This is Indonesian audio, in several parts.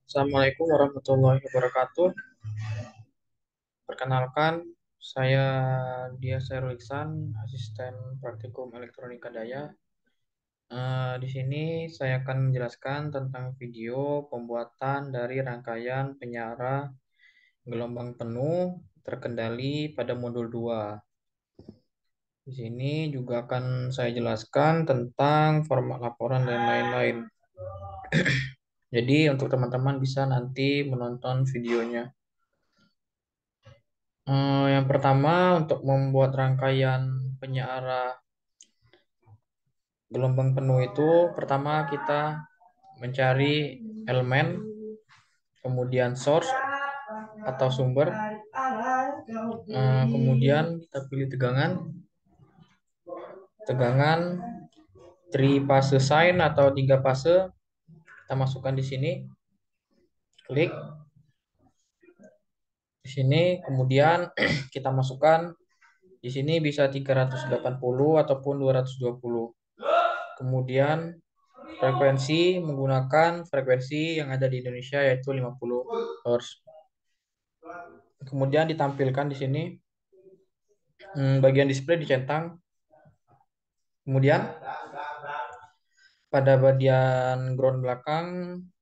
Assalamualaikum warahmatullahi wabarakatuh. Perkenalkan, saya Dia Sairul Iksan, asisten praktikum elektronika daya. Di sini saya akan menjelaskan tentang video pembuatan dari rangkaian penyara gelombang penuh terkendali pada modul 2. Di sini juga akan saya jelaskan tentang format laporan dan lain-lain. Jadi untuk teman-teman bisa nanti menonton videonya. Yang pertama, untuk membuat rangkaian penyiaran gelombang penuh itu, pertama kita mencari elemen, kemudian source atau sumber, kemudian kita pilih tegangan, tegangan trifase sine atau 3 fase, kita masukkan di sini, klik di sini, kemudian kita masukkan di sini bisa 380 ataupun 220. Kemudian frekuensi menggunakan frekuensi yang ada di Indonesia yaitu 50 Hz. Kemudian ditampilkan di sini bagian display dicentang. Kemudian pada bagian ground belakang,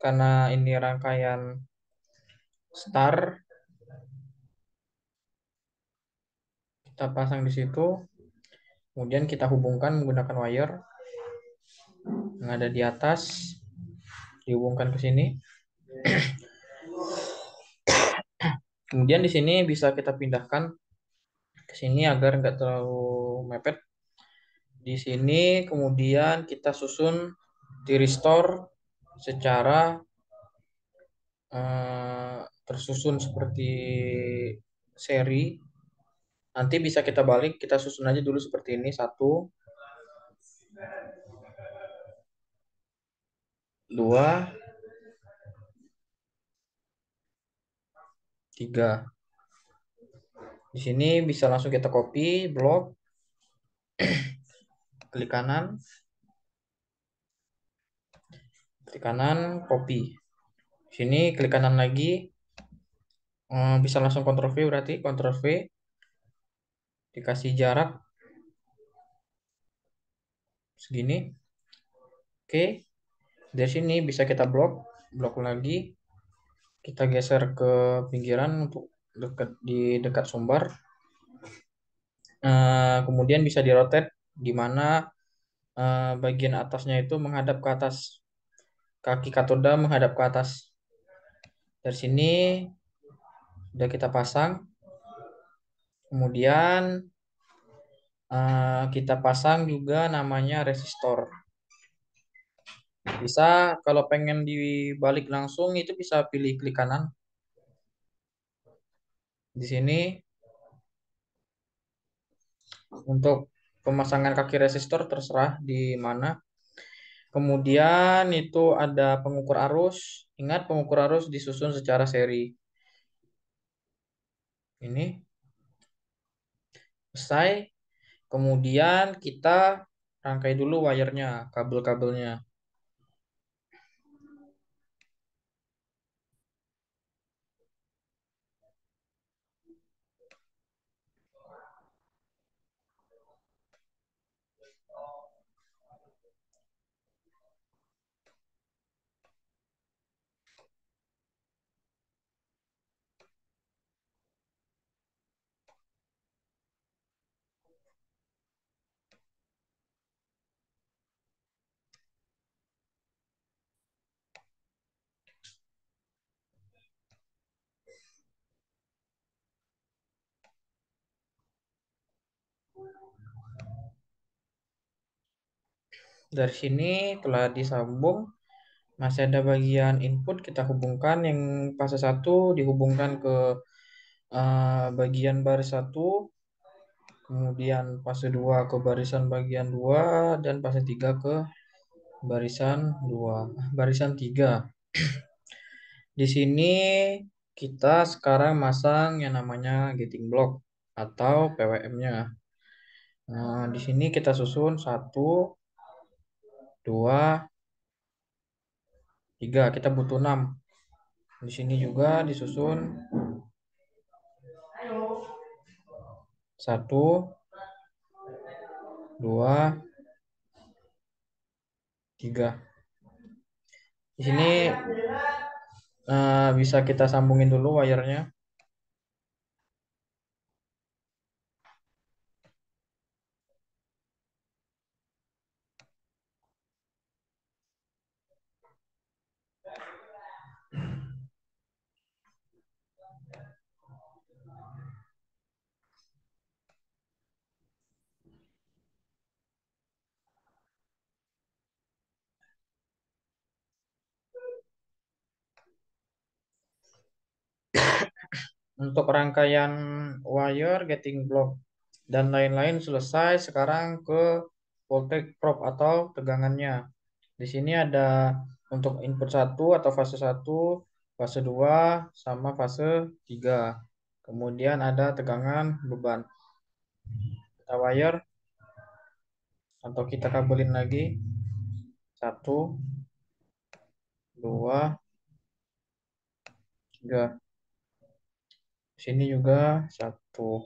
karena ini rangkaian star, kita pasang di situ. Kemudian kita hubungkan menggunakan wire yang ada di atas, dihubungkan ke sini. Kemudian di sini bisa kita pindahkan ke sini agar nggak terlalu mepet. Di sini kemudian kita susun di restore secara tersusun seperti seri. Nanti bisa kita balik, kita susun aja dulu seperti ini, 1, 2, 3. Di sini bisa langsung kita copy blok, klik kanan, copy. Di sini klik kanan lagi, bisa langsung Ctrl V, berarti Ctrl V, dikasih jarak segini. Oke, dari sini bisa kita blok lagi, kita geser ke pinggiran untuk dekat sumber. Kemudian bisa di rotate di mana bagian atasnya itu menghadap ke atas, kaki katoda menghadap ke atas. Dari sini sudah kita pasang. Kemudian kita pasang juga namanya resistor. Bisa kalau pengen dibalik langsung itu bisa pilih klik kanan. Di sini untuk pemasangan kaki resistor terserah di mana. Kemudian itu ada pengukur arus. Ingat pengukur arus disusun secara seri. Ini selesai. Kemudian kita rangkai dulu wire-nya, kabel-kabelnya. Dari sini telah disambung, masih ada bagian input, kita hubungkan yang fase 1 dihubungkan ke bagian baris 1, kemudian fase 2 ke barisan bagian 2, dan fase 3 ke barisan 3. Di sini kita sekarang masang yang namanya getting block atau PWM-nya. Nah, di sini kita susun 1, 2, 3. Kita butuh 6. Di sini juga disusun satu, dua, tiga. Di sini bisa kita sambungin dulu wire-nya. Untuk rangkaian wire, getting block, dan lain-lain selesai. Sekarang ke voltage probe atau tegangannya. Di sini ada untuk input satu atau fase satu, fase 2 sama fase 3. Kemudian ada tegangan beban. Kita wire atau kita kabelin lagi. Satu, dua, tiga. Sini juga satu.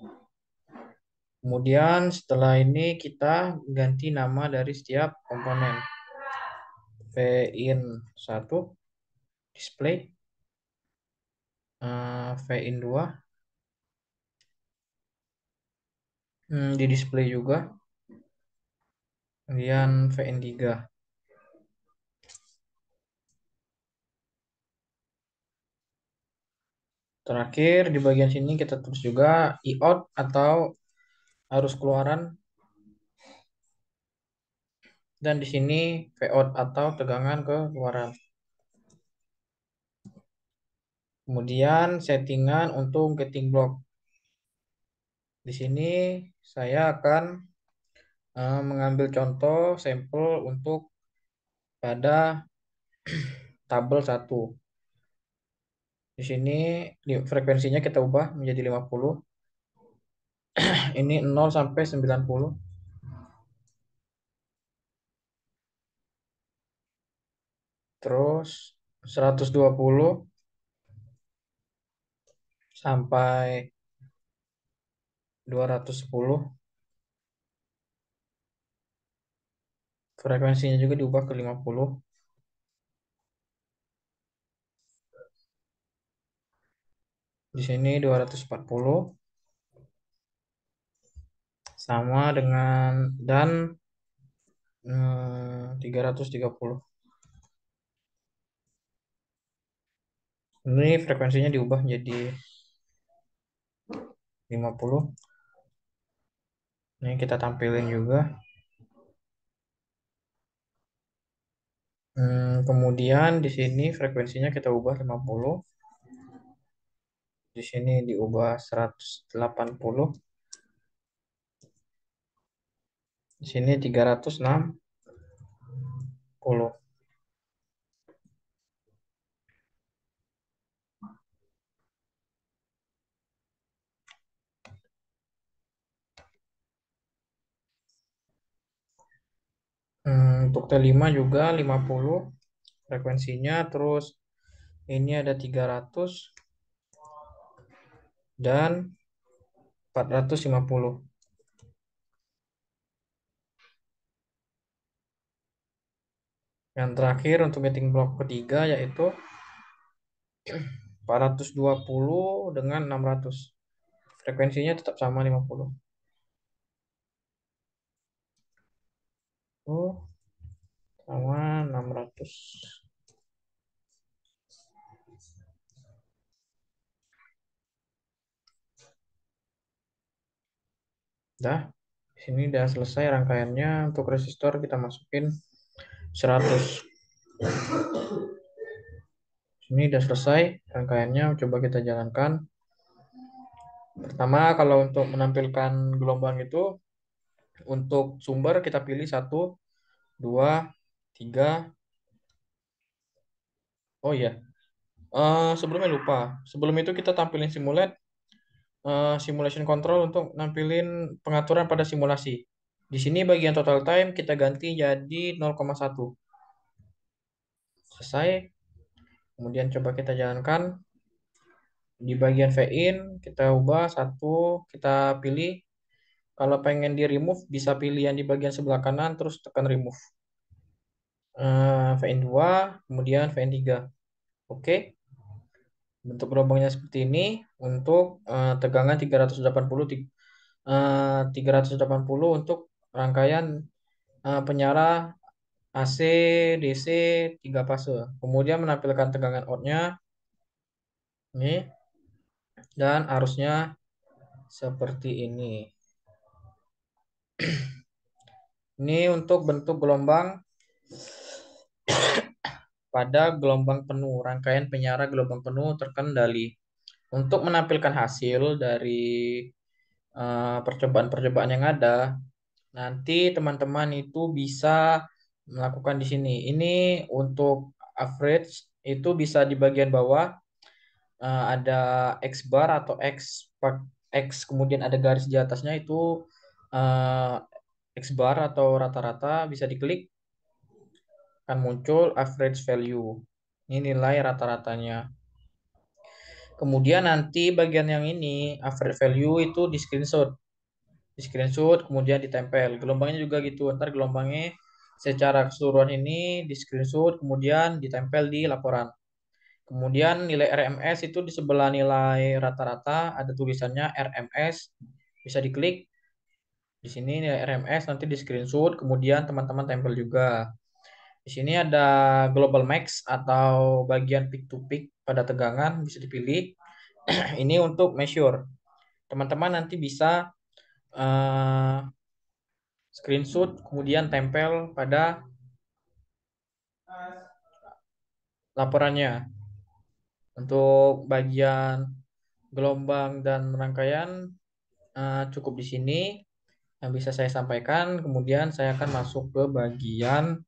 Kemudian setelah ini kita ganti nama dari setiap komponen. Vin 1 display, Vin 2 di display juga, kemudian Vin 3. Terakhir di bagian sini kita tulis juga I-out atau arus keluaran, dan di sini V-out atau tegangan keluaran. Kemudian settingan untuk getting block. Di sini saya akan mengambil contoh sampel untuk pada tabel 1. Di sini frekuensinya kita ubah menjadi 50. Ini 0 sampai 90. Terus 120 sampai 210. Frekuensinya juga diubah ke 50. Di sini 240 sama dengan dan 330. Ini frekuensinya diubah menjadi 50. Ini kita tampilin juga. Kemudian di sini frekuensinya kita ubah 50. Di sini diubah 180. Di sini 360. Untuk T5 juga 50 frekuensinya, terus ini ada 300 dan 450. Yang terakhir untuk getting block ketiga yaitu 420 dengan 600. Frekuensinya tetap sama 50. Oh, sama 600. Dah, di sini udah selesai rangkaiannya. Untuk resistor kita masukin 100. Ini udah selesai rangkaiannya. Coba kita jalankan. Pertama, kalau untuk menampilkan gelombang itu, untuk sumber kita pilih 1, 2, 3. Oh iya, sebelumnya lupa. Sebelum itu kita tampilin simulation control untuk nampilin pengaturan pada simulasi. Di sini bagian total time kita ganti jadi 0,1. Selesai. Kemudian coba kita jalankan. Di bagian VIN, kita ubah satu, kita pilih. Kalau pengen di remove, bisa pilih yang di bagian sebelah kanan, terus tekan remove. VIN 2, kemudian VIN 3. Oke, bentuk gelombangnya seperti ini. Untuk tegangan 380, 380 untuk rangkaian penyara AC, DC, 3 fase. Kemudian menampilkan tegangan outnya ini dan arusnya seperti ini. Ini untuk bentuk gelombang pada gelombang penuh, rangkaian penyara gelombang penuh terkendali. Untuk menampilkan hasil dari percobaan-percobaan yang ada, nanti teman-teman itu bisa melakukan di sini. Ini untuk average itu bisa di bagian bawah ada X bar atau X kemudian ada garis di atasnya itu eh, X bar atau rata-rata bisa diklik akan muncul average value. Ini nilai rata-ratanya. Kemudian nanti bagian yang ini average value itu di screenshot kemudian ditempel. Gelombangnya juga gitu. Ntar gelombangnya secara keseluruhan ini di screenshot kemudian ditempel di laporan. Kemudian nilai RMS itu di sebelah nilai rata-rata ada tulisannya RMS. Bisa diklik di sini nilai RMS nanti di screenshot kemudian teman-teman tempel juga. Di sini ada global max atau bagian peak to peak pada tegangan bisa dipilih. Ini untuk measure. Teman-teman nanti bisa eh, screenshot kemudian tempel pada laporannya. Untuk bagian gelombang dan rangkaian cukup di sini yang bisa saya sampaikan. Kemudian saya akan masuk ke bagian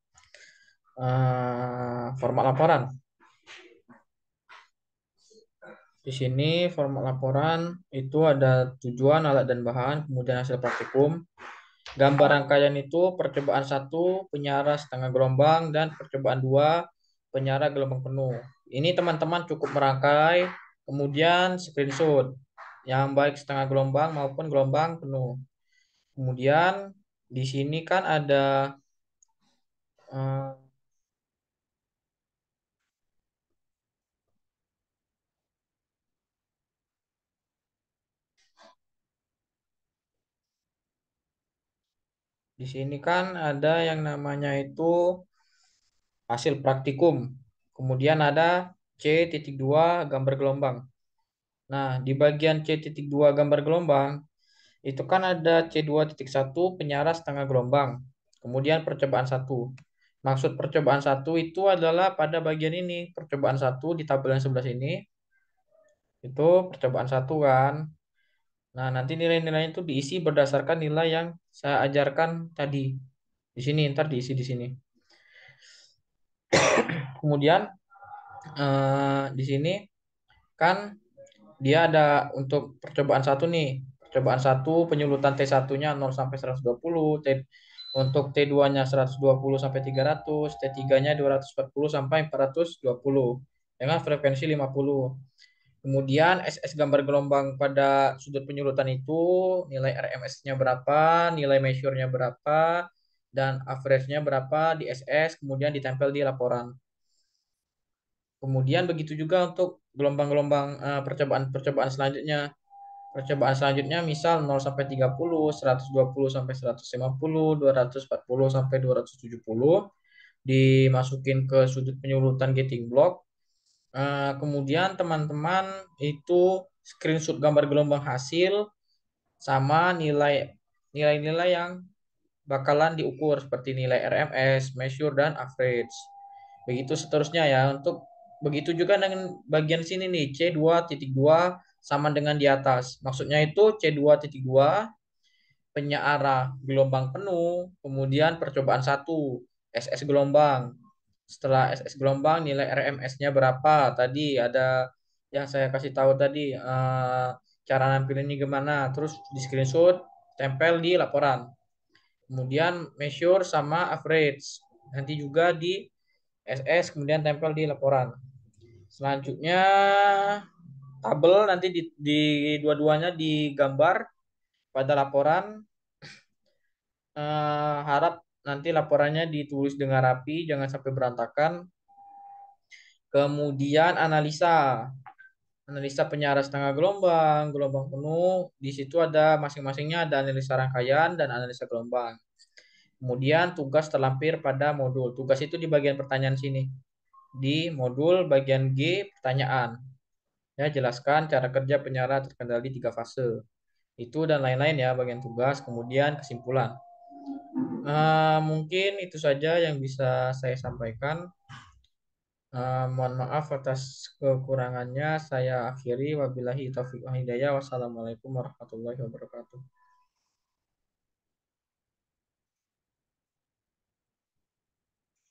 format laporan. Di sini format laporan itu ada tujuan, alat dan bahan, kemudian hasil praktikum. Gambar rangkaian itu percobaan satu penyara setengah gelombang dan percobaan dua penyara gelombang penuh. Ini teman-teman cukup merangkai, kemudian screenshot yang baik setengah gelombang maupun gelombang penuh. Kemudian di sini kan ada eh, di sini kan ada yang namanya itu hasil praktikum. Kemudian ada C.2 gambar gelombang. Nah, di bagian C.2 gambar gelombang itu kan ada C2.1 penyara setengah gelombang. Kemudian percobaan satu. Maksud percobaan satu itu adalah pada bagian ini. Percobaan satu di tabel yang sebelah sini itu percobaan satu kan. Nah, nanti nilai-nilainya itu diisi berdasarkan nilai yang saya ajarkan tadi. Di sini, ntar diisi di sini. Kemudian di sini kan dia ada untuk percobaan satu nih. Percobaan satu penyulutan T1-nya 0 sampai 120, untuk T2-nya 120 sampai 300, T3-nya 240 sampai 420 dengan frekuensi 50. Kemudian SS gambar gelombang pada sudut penyulutan itu nilai RMS-nya berapa, nilai measure-nya berapa, dan average-nya berapa di SS, kemudian ditempel di laporan. Kemudian begitu juga untuk gelombang-gelombang percobaan selanjutnya. Percobaan selanjutnya misal 0 sampai 30, 120 sampai 150, 240 sampai 270 dimasukin ke sudut penyulutan gating block. Kemudian teman-teman itu screenshot gambar gelombang hasil sama nilai-nilai yang bakalan diukur seperti nilai RMS, measure, dan average. Begitu seterusnya ya. Untuk begitu juga dengan bagian sini nih C2.2 sama dengan di atas. Maksudnya itu C2.2 penyeara gelombang penuh, kemudian percobaan satu SS gelombang. Setelah SS gelombang nilai RMS-nya berapa? Tadi ada yang saya kasih tahu tadi cara nampilinnya gimana. Terus di screenshot, tempel di laporan. Kemudian measure sama average. Nanti juga di SS kemudian tempel di laporan. Selanjutnya tabel nanti di dua-duanya digambar pada laporan. Harap nanti laporannya ditulis dengan rapi, jangan sampai berantakan. Kemudian analisa penyiaran setengah gelombang, gelombang penuh. Di situ ada masing-masingnya ada analisa rangkaian dan analisa gelombang. Kemudian tugas terlampir pada modul. Tugas itu di bagian pertanyaan sini. Di modul bagian G pertanyaan. Ya, jelaskan cara kerja penyiaran terkendali 3 fase. Itu dan lain-lain ya bagian tugas. Kemudian kesimpulan. Mungkin itu saja yang bisa saya sampaikan. Mohon maaf atas kekurangannya. Saya akhiri. Wabillahi taufiq wal hidayah. Wassalamualaikum warahmatullahi wabarakatuh.